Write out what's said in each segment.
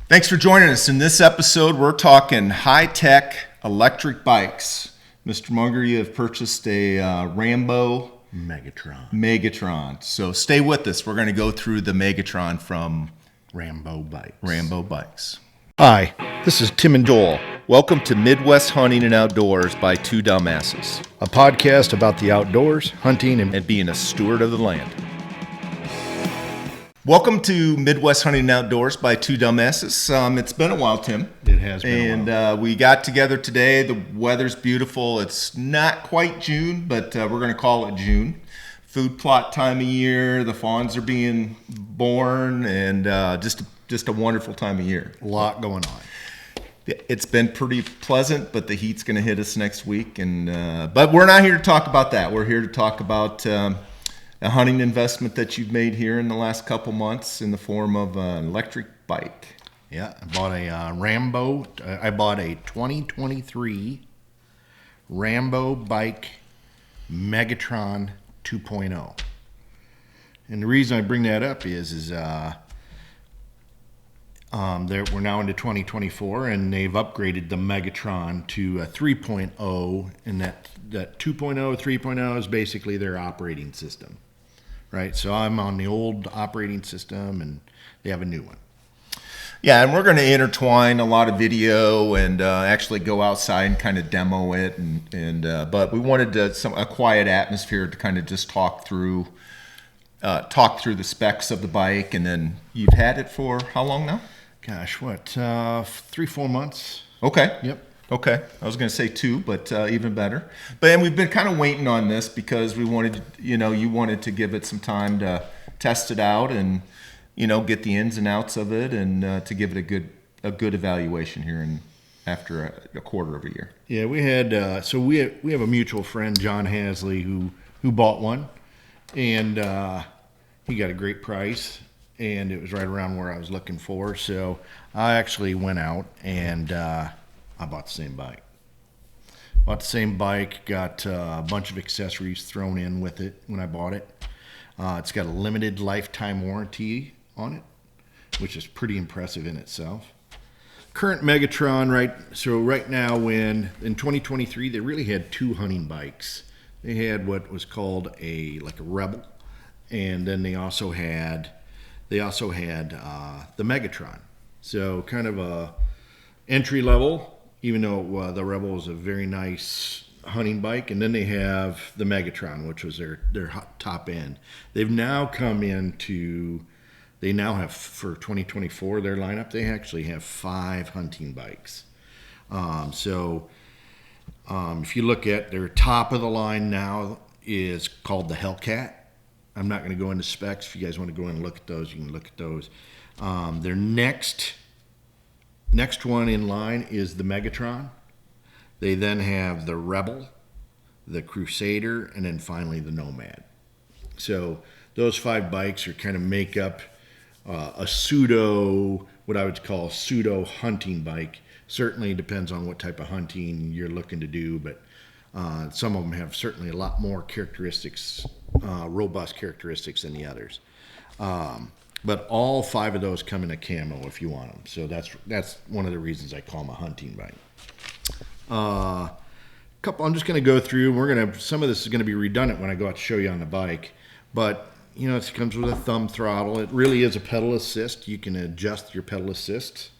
Thanks for joining us. In this episode, we're talking high-tech electric bikes. Mr. Munger, you have purchased a Rambo Megatron. So stay with us. We're going to go through the Megatron from Rambo Bikes. Hi, this is Tim and Joel. Welcome to Midwest Hunting and Outdoors by Two Dumbasses, A podcast about the outdoors, hunting, and being a steward of the land. Welcome to Midwest Hunting and Outdoors by Two Dumbasses. It's been a while, Tim. It has been And we got together today. The weather's beautiful. It's not quite June, but we're going to call it June. Food plot time of year. The fawns are being born, and just a wonderful time of year. a lot going on. It's been pretty pleasant, but the heat's going to hit us next week. But we're not here to talk about that. We're here to talk about a hunting investment that you've made here in the last couple months in the form of an electric bike. Yeah, I bought a Rambo. I bought a 2023 Rambo bike Megatron 2.0. And the reason I bring that up is we're now into 2024, and they've upgraded the Megatron to a 3.0, and that 2.0, 3.0 is basically their operating system, right? So I'm on the old operating system, and they have a new one. Yeah, and we're going to intertwine a lot of video and actually go outside and kind of demo it, but we wanted a quiet atmosphere to kind of just talk through the specs of the bike. And then you've had it for how long now? Gosh, what, 3-4 months? Okay. Yep. Okay. I was going to say 2, but even better. And we've been kind of waiting on this because we wanted, you wanted to give it some time to test it out and, get the ins and outs of it, and to give it a good evaluation here after a quarter of a year. Yeah, we had we have a mutual friend, John Hasley, who bought one, and he got a great price, and it was right around where I was looking for. So I actually went out and I bought the same bike. Got a bunch of accessories thrown in with it when I bought it. It's got a limited lifetime warranty on it, which is pretty impressive in itself. Current Megatron, right now, in 2023, they really had 2 hunting bikes. They had what was called a Rebel, and then they also had the Megatron. So kind of a entry level, even though the Rebel is a very nice hunting bike, and then they have the Megatron, which was their top end. They've now have, for 2024, their lineup, they actually have 5 hunting bikes. If you look at their top of the line now is called the Hellcat. I'm not going to go into specs. If you guys want to go in and look at those, you can look at those. Their next one in line is the Megatron. They then have the Rebel, the Crusader, and then finally the Nomad. So those 5 bikes are kind of make up what I would call a pseudo hunting bike. Certainly depends on what type of hunting you're looking to do, but some of them have certainly a lot more characteristics, robust characteristics than the others. But all 5 of those come in a camo if you want them. So that's one of the reasons I call them a hunting bike. I'm just going to go through. Some of this is going to be redundant when I go out to show you on the bike, but it comes with a thumb throttle. It really is a pedal assist. You can adjust your pedal assist.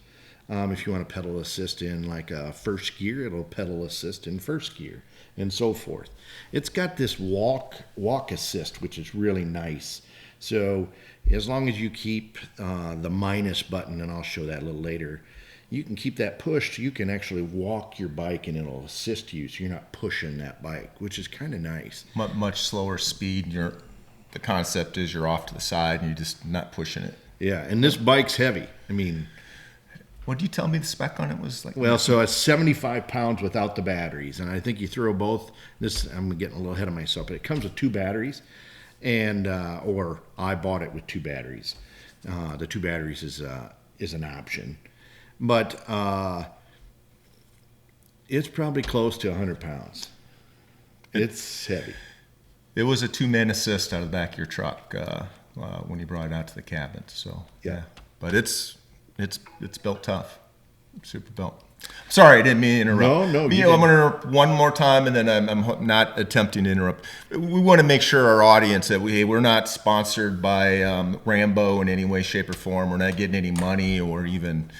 If you want to pedal assist in like a first gear, it'll pedal assist in first gear, and so forth. It's got this walk assist, which is really nice. So as long as you keep the minus button, and I'll show that a little later, you can keep that pushed. You can actually walk your bike, and it'll assist you, so you're not pushing that bike, which is kind of nice. Much slower speed. The concept is you're off to the side and you're just not pushing it. Yeah, and this bike's heavy. What did you tell me the spec on it was like? Well, so it's 75 pounds without the batteries, and I think you throw both. I'm getting a little ahead of myself, but it comes with 2 batteries, or I bought it with 2 batteries. The 2 batteries is an option, but it's probably close to 100 pounds. It's heavy. It was a 2-man assist out of the back of your truck when you brought it out to the cabin. So yeah. But it's It's built tough, super built. Sorry, I didn't mean to interrupt. No, I'm going to interrupt one more time, and then I'm not attempting to interrupt. We want to make sure our audience that we're not sponsored by Rambo in any way, shape, or form. We're not getting any money or even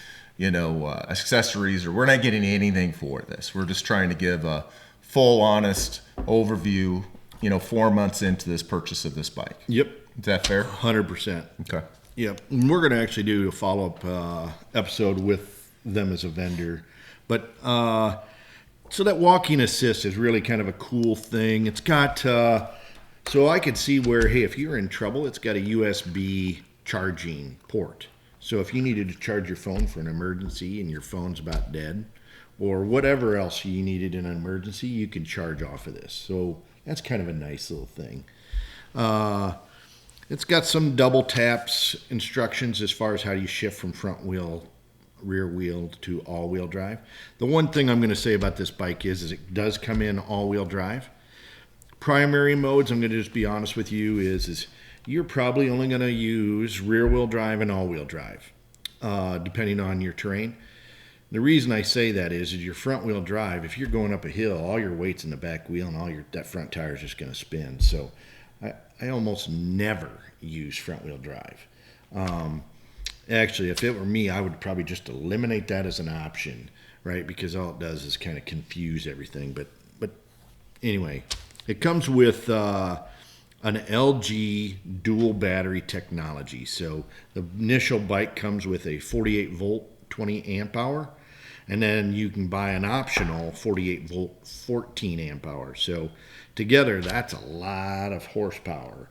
accessories, or we're not getting anything for this. We're just trying to give a full, honest overview. 4 months into this purchase of this bike. Yep. Is that fair? 100%. Okay. Yep. And we're going to actually do a follow-up episode with them as a vendor. But so that walking assist is really kind of a cool thing. It's got, so I could see where, hey, if you're in trouble, it's got a USB charging port. So if you needed to charge your phone for an emergency and your phone's about dead, or whatever else you needed in an emergency, you can charge off of this. So that's kind of a nice little thing. It's got some double taps instructions as far as how you shift from front wheel, rear wheel to all-wheel drive. The one thing I'm going to say about this bike is it does come in all-wheel drive. Primary modes, I'm going to just be honest with you, is you're probably only going to use rear-wheel drive and all-wheel drive, depending on your terrain. The reason I say that is your front-wheel drive, if you're going up a hill, all your weight's in the back wheel and that front tire is just going to spin. So I almost never use front-wheel drive. Actually, if it were me, I would probably just eliminate that as an option, right? Because all it does is kind of confuse everything. But anyway, it comes with an LG dual battery technology. So the initial bike comes with a 48 volt, 20 amp hour. And then you can buy an optional 48 volt, 14 amp hour. So together, that's a lot of horsepower,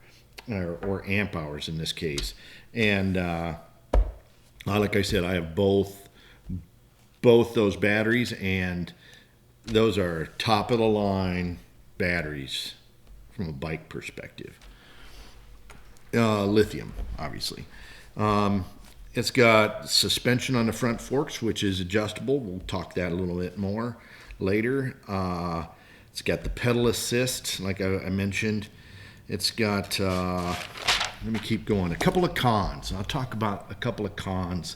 or amp hours in this case. And like I said, I have both those batteries, and those are top of the line batteries from a bike perspective. Lithium, obviously. It's got suspension on the front forks, which is adjustable. We'll talk that a little bit more later. It's got the pedal assist, like I mentioned. It's got, let me keep going, a couple of cons. I'll talk about a couple of cons.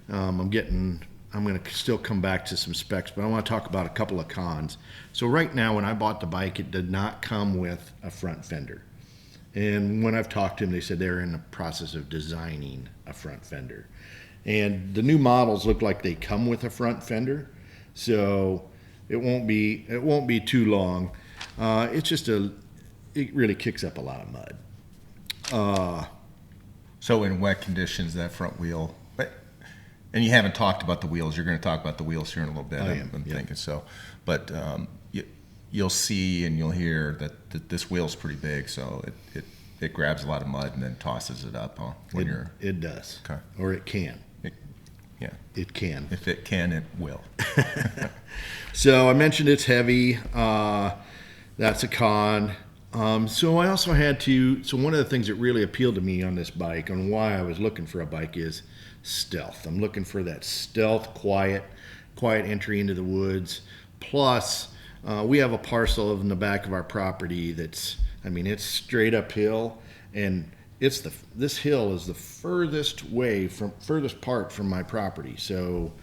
I'm going to still come back to some specs, but I want to talk about a couple of cons. So right now, when I bought the bike, it did not come with a front fender. And when I've talked to them, they said they're in the process of designing a front fender. And the new models look like they come with a front fender, so it won't be too long. It really kicks up a lot of mud. So in wet conditions, that front wheel, and you haven't talked about the wheels. You're going to talk about the wheels here in a little bit. I'm thinking so, but you'll see and you'll hear that this wheel's pretty big, so it grabs a lot of mud and then tosses it up. It does. Okay. Or it can. It can. If it can, it will. So I mentioned it's heavy. That's a con. So I also had to. So one of the things that really appealed to me on this bike, and why I was looking for a bike, is stealth. I'm looking for that stealth, quiet entry into the woods. Plus, we have a parcel in the back of our property it's straight uphill, and this hill is the furthest part from my property. So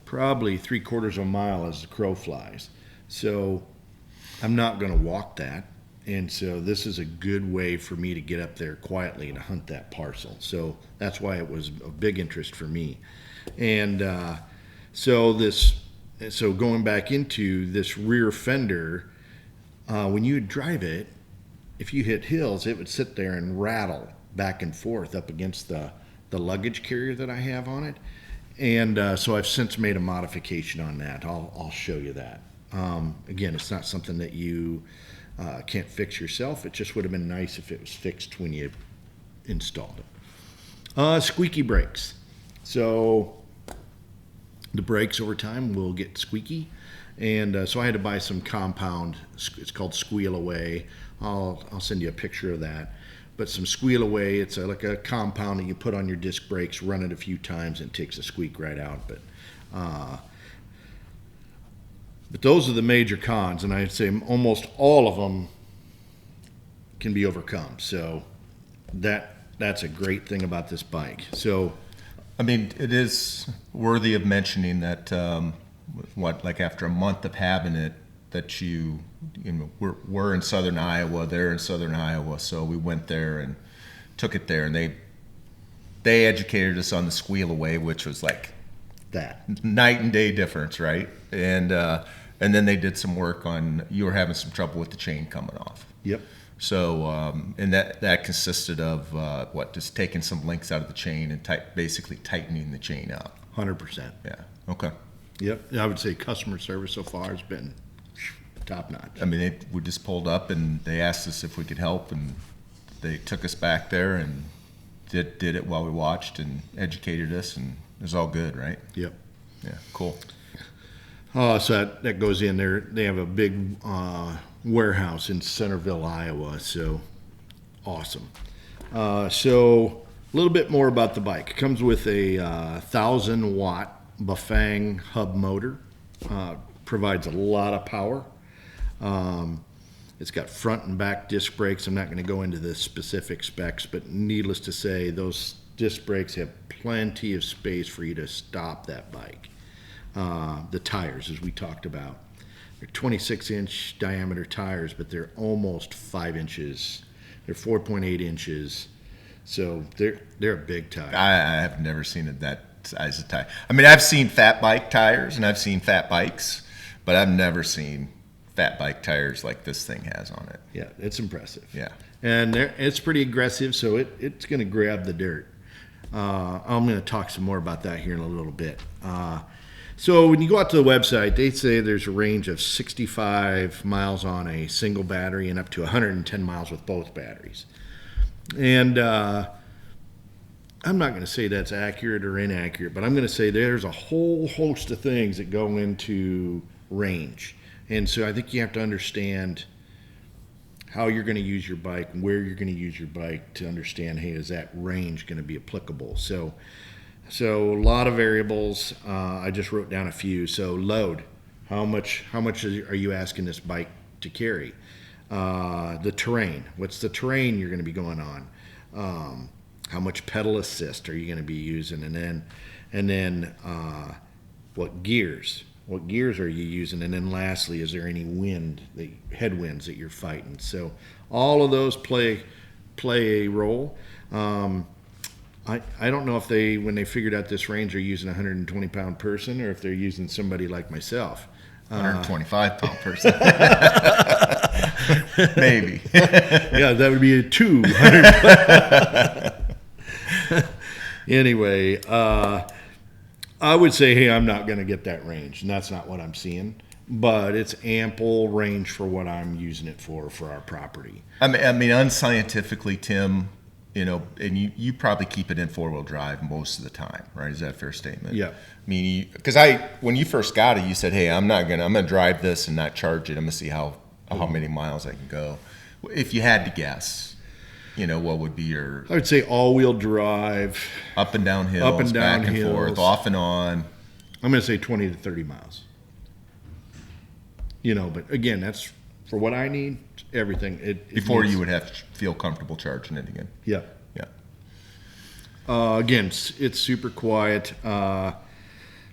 probably 3/4 of a mile as the crow flies. So I'm not going to walk that. And so this is a good way for me to get up there quietly and hunt that parcel. So that's why it was a big interest for me. And so going back into this rear fender, when you drive it, if you hit hills, it would sit there and rattle back and forth up against the luggage carrier that I have on it. And so I've since made a modification on that. I'll show you that. Again, it's not something that you can't fix yourself. It just would have been nice if it was fixed when you installed it. Squeaky brakes. So the brakes over time will get squeaky. And so I had to buy some compound. It's called Squeal Away. I'll send you a picture of that. But some Squeal Away, it's like a compound that you put on your disc brakes, run it a few times, and it takes the squeak right out. But those are the major cons, and I'd say almost all of them can be overcome. So that's a great thing about this bike. So I mean, it is worthy of mentioning that like after a month of having it, that you know we're in southern Iowa, they're in southern Iowa, so we went there and took it there, and they educated us on the squeal away, which was like That. night and day difference, right? And then they did some work on, you were having some trouble with the chain coming off. Yep. So and that consisted of just taking some links out of the chain and basically tightening the chain up. 100%. Yeah. Okay. Yep. I would say customer service so far has been top notch. I mean, we just pulled up and they asked us if we could help, and they took us back there and did it while we watched and educated us, and it was all good, right? Yep. Yeah. Cool. So that goes in there. They have a big warehouse in Centerville, Iowa. So awesome. So a little bit more about the bike. It comes with a 1,000-watt Bafang hub motor. Provides a lot of power. It's got front and back disc brakes. I'm not going to go into the specific specs, but needless to say, those disc brakes have plenty of space for you to stop that bike. The tires, as we talked about, they're 26-inch diameter tires, but they're almost 5 inches. They're 4.8 inches, so they're a big tire. I have never seen it that size of tire. I mean, I've seen fat bike tires and I've seen fat bikes, but I've never seen fat bike tires like this thing has on it. Yeah, it's impressive. Yeah. And it's pretty aggressive, so it's going to grab the dirt. I'm going to talk some more about that here in a little bit. So when you go out to the website, they say there's a range of 65 miles on a single battery and up to 110 miles with both batteries. And I'm not going to say that's accurate or inaccurate, but I'm going to say there's a whole host of things that go into range. And so I think you have to understand how you're going to use your bike, where you're going to use your bike to understand, hey, is that range going to be applicable? So a lot of variables. I just wrote down a few. So load, how much are you asking this bike to carry? The terrain, what's the terrain you're going to be going on? How much pedal assist are you going to be using? And then what gears? What gears are you using? And then lastly, is there any headwinds that you're fighting? So all of those play a role. I don't know if when they figured out this range, are using a 120-pound person or if they're using somebody like myself. 125-pound person. Maybe. Yeah, that would be a 200. Anyway, I would say, hey, I'm not going to get that range, and that's not what I'm seeing. But it's ample range for what I'm using it for our property. I mean, unscientifically, Tim, you know, and you probably keep it in four-wheel drive most of the time, right? Is that a fair statement? Yeah. I mean, because when you first got it, you said, hey, I'm gonna drive this and not charge it. I'm gonna see how many miles I can go. If you had to guess, you know, what would be your? I would say all-wheel drive. Up and down hills, back and forth, off and on. I'm going to say 20 to 30 miles. You know, but again, that's for what I need, everything. Before you would have to feel comfortable charging it again. Yeah. Yeah. Again, it's super quiet. Let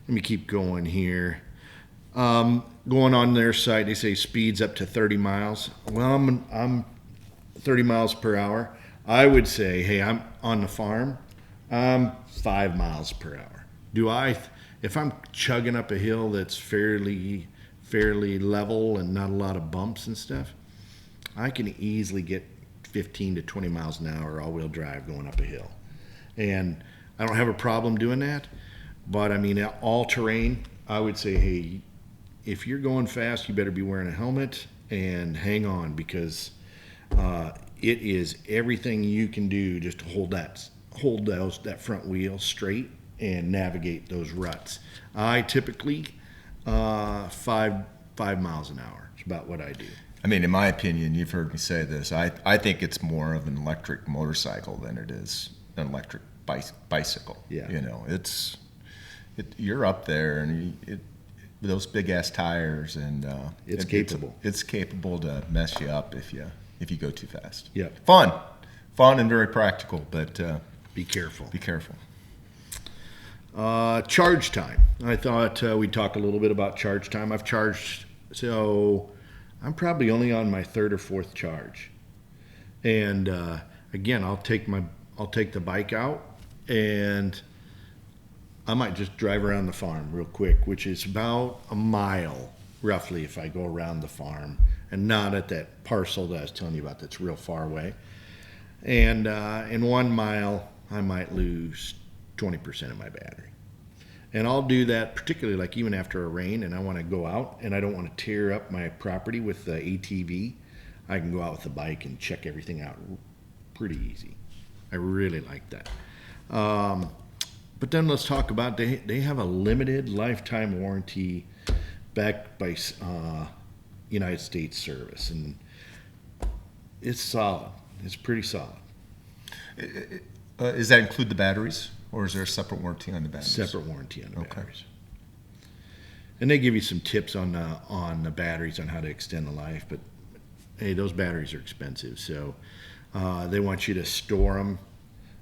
me keep going here. Going on their site, they say speeds up to 30 miles. Well, I'm 30 miles per hour. I would say, hey, I'm on the farm. I'm 5 miles per hour. If I'm chugging up a hill that's fairly level and not a lot of bumps and stuff, I can easily get 15 to 20 miles an hour all-wheel drive going up a hill. And I don't have a problem doing that. But, I mean, all terrain, I would say, hey, if you're going fast, you better be wearing a helmet and hang on, because it is everything you can do just to hold that front wheel straight and navigate those ruts. I typically 5 miles an hour is about what I do. I mean, in my opinion, you've heard me say this. I think it's more of an electric motorcycle than it is an electric bicycle. Yeah. You know, you're up there, and with those big ass tires, and it's capable. It's capable to mess you up if you go too fast. Yeah. Fun and very practical, but be careful. Be careful. Charge time. I thought we'd talk a little bit about charge time. I've charged, so I'm probably only on my third or fourth charge. And again, I'll take the bike out, and I might just drive around the farm real quick, which is about a mile roughly if I go around the farm, and not at that parcel that I was telling you about that's real far away. And in 1 mile, I might lose 20% of my battery. And I'll do that particularly like even after a rain and I want to go out and I don't want to tear up my property with the ATV. I can go out with the bike and check everything out pretty easy. I really like that. But then let's talk about, they have a limited lifetime warranty backed by United States Service, and it's solid. It's pretty solid. Does that include the batteries, or is there a separate warranty on the batteries? Separate warranty on the batteries. And they give you some tips on the batteries on how to extend the life, but hey, those batteries are expensive, so they want you to store them.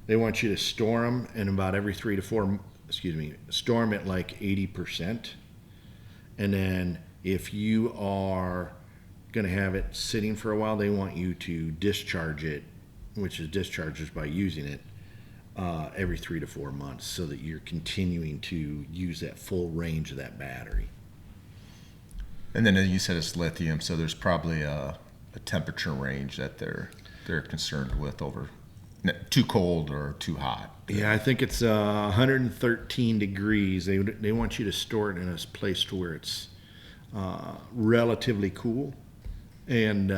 They want you to store them, and about every 3 to 4, store them at like 80%. And then if you are going to have it sitting for a while, they want you to discharge it, which is discharges by using it every 3 to 4 months, so that you're continuing to use that full range of that battery. And then you said it's lithium, so there's probably a temperature range that they're concerned with, over too cold or too hot. Yeah, I think it's 113 degrees. They want you to store it in a place to where it's relatively cool. And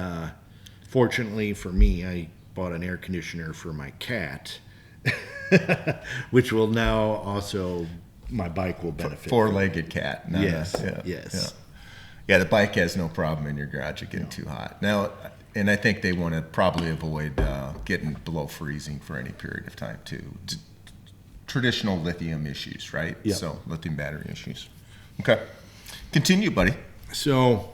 fortunately for me, I bought an air conditioner for my cat, which will now also, my bike will benefit. Four-legged cat. Yes, yes. Yeah, the bike has no problem in your garage of getting too hot. Now, and I think they want to probably avoid getting below freezing for any period of time too. Traditional lithium issues, right? Yep. So lithium battery issues. Okay, continue, buddy. So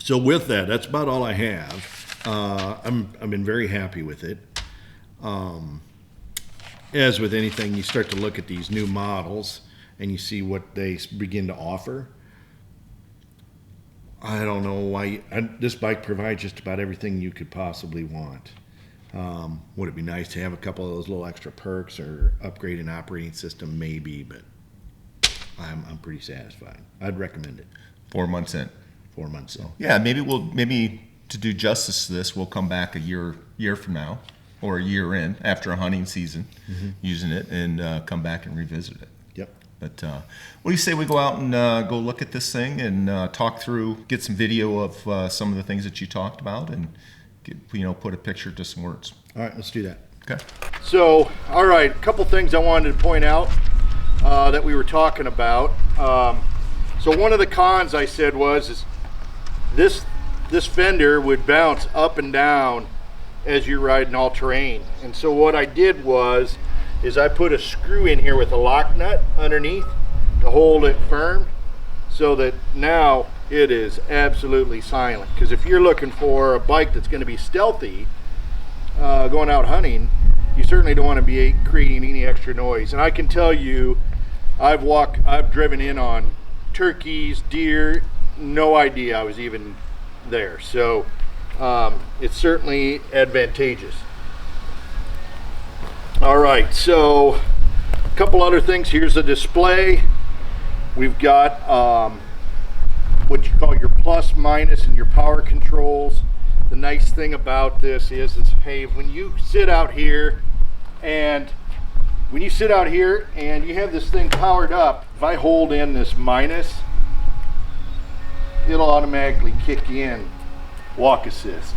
with that, that's about all I have. I've been very happy with it. As with anything, you start to look at these new models and you see what they begin to offer. I don't know why this bike provides just about everything you could possibly want. Would it be nice to have a couple of those little extra perks or upgrade an operating system? Maybe, but I'm pretty satisfied. I'd recommend it. 4 months in. 4 months in. Yeah, maybe to do justice to this, we'll come back a year from now, or a year in after a hunting season, using it, and come back and revisit it. Yep. But what do you say we go out and go look at this thing and talk through, get some video of some of the things that you talked about, and put a picture to some words. All right, let's do that. Okay. So, all right, a couple things I wanted to point out that we were talking about. So one of the cons I said is this fender would bounce up and down as you're riding all terrain. And so what I did is I put a screw in here with a lock nut underneath to hold it firm, so that now it is absolutely silent. Because if you're looking for a bike that's going to be stealthy going out hunting, you certainly don't want to be creating any extra noise. And I can tell you, I've driven in on turkeys, deer, no idea I was even there. So it's certainly advantageous. All right, so a couple other things. Here's the display. We've got what you call your plus, minus, and your power controls. The nice thing about this is hey, when you sit out here and you have this thing powered up, if I hold in this minus, it'll automatically kick in walk assist.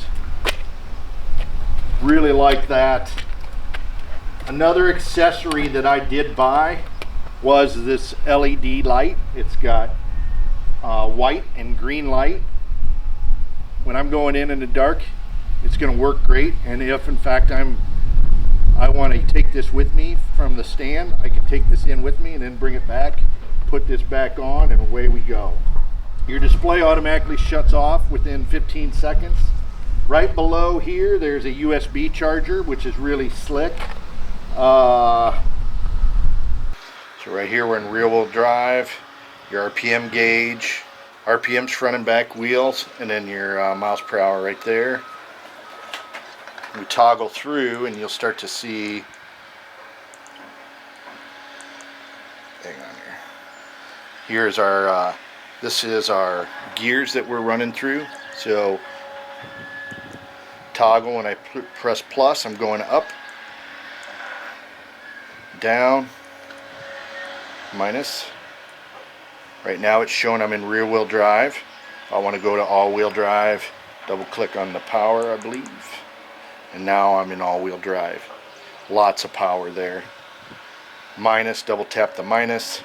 Really like that. Another accessory that I did buy was this LED light. It's got white and green light. When I'm going in the dark, it's going to work great. And if in fact I want to take this with me from the stand, I can take this in with me and then bring it back, put this back on, and away we go. Your display automatically shuts off within 15 seconds. Right below here, there's a USB charger, which is really slick. So right here we're in rear wheel drive, your RPM gauge, RPMs front and back wheels, and then your miles per hour right there. We toggle through and you'll start to see, hang on here. Here's our, this is our gears that we're running through. So toggle, when I press plus, I'm going up, down, minus. Right now it's showing I'm in rear wheel drive. If I want to go to all wheel drive, double click on the power, I believe. And now I'm in all wheel drive. Lots of power there. Minus, double tap the minus.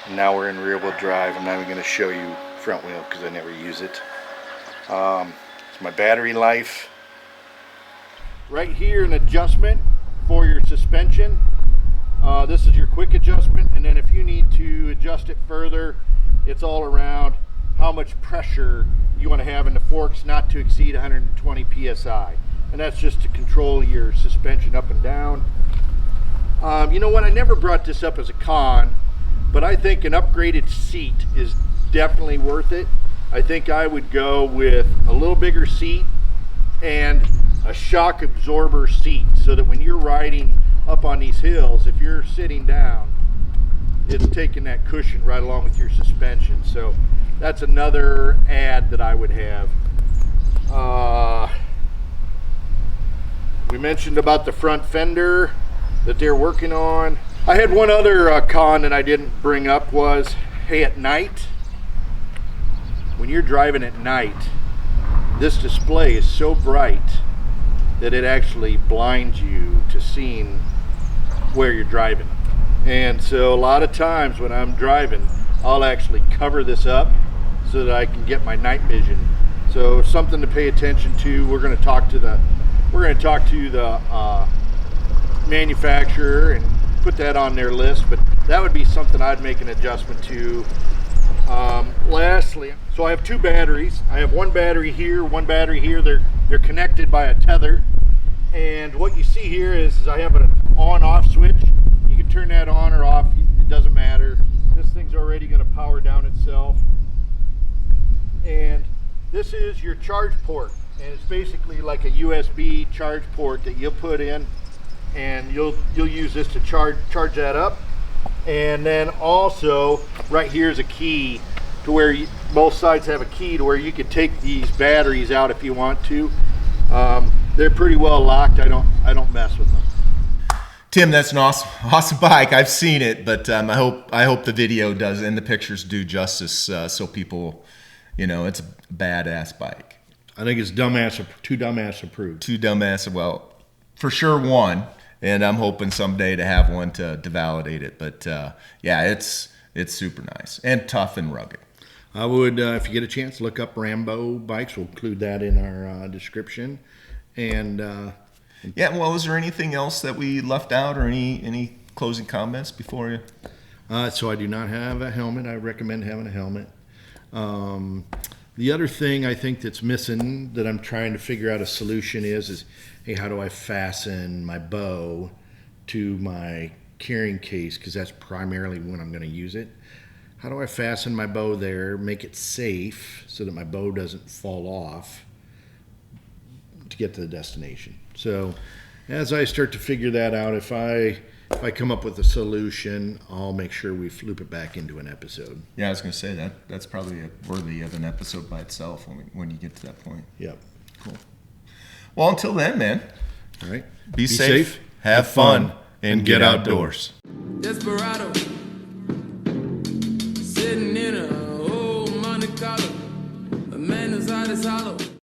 And now we're in rear wheel drive. I'm not even going to show you front wheel because I never use it. It's my battery life. Right here, an adjustment for your suspension. This is your quick adjustment, and then if you need to adjust it further, it's all around how much pressure you want to have in the forks, not to exceed 120 psi, and that's just to control your suspension up and down. You know what, I never brought this up as a con, but I think an upgraded seat is definitely worth it. I think I would go with a little bigger seat and a shock absorber seat, so that when you're riding up on these hills, if you're sitting down, it's taking that cushion right along with your suspension. So that's another add that I would have. We mentioned about the front fender that they're working on. I had one other con that I didn't bring up was, hey, at night, when you're driving at night, this display is so bright that it actually blinds you to seeing where you're driving. And so a lot of times when I'm driving, I'll actually cover this up so that I can get my night vision. So something to pay attention to. We're going to talk to the manufacturer and put that on their list, but that would be something I'd make an adjustment to. Lastly, so I have two batteries. I have one battery here, one battery here. They're connected by a tether. And what you see here is I have an on-off switch. You can turn that on or off, it doesn't matter. This thing's already going to power down itself. And this is your charge port, and it's basically like a USB charge port that you'll put in, and you'll use this to charge that up. And then also right here is a key to where both sides have a key to where you could take these batteries out if you want to. They're pretty well locked. I don't mess with them. Tim, that's an awesome bike. I've seen it, but I hope the video does and the pictures do justice, so people, it's a badass bike. I think it's too dumbass approved. Too dumbass. Well, for sure one, and I'm hoping someday to have one to validate it. But yeah, it's super nice and tough and rugged. I would, if you get a chance, look up Rambo bikes. We'll include that in our description. And yeah, well, is there anything else that we left out, or any closing comments before you? So I do not have a helmet. I recommend having a helmet. The other thing I think that's missing that I'm trying to figure out a solution is hey, how do I fasten my bow to my carrying case? Because that's primarily when I'm going to use it. How do I fasten my bow there, make it safe so that my bow doesn't fall off to get to the destination? So as I start to figure that out, if I come up with a solution, I'll make sure we loop it back into an episode. Yeah, I was going to say that's probably worthy of an episode by itself when you get to that point. Yep. Cool. Well, until then, man. All right. Be safe, have fun, and get outdoors. Desperado, sitting in a old Monte Carlo, a man whose heart is hollow.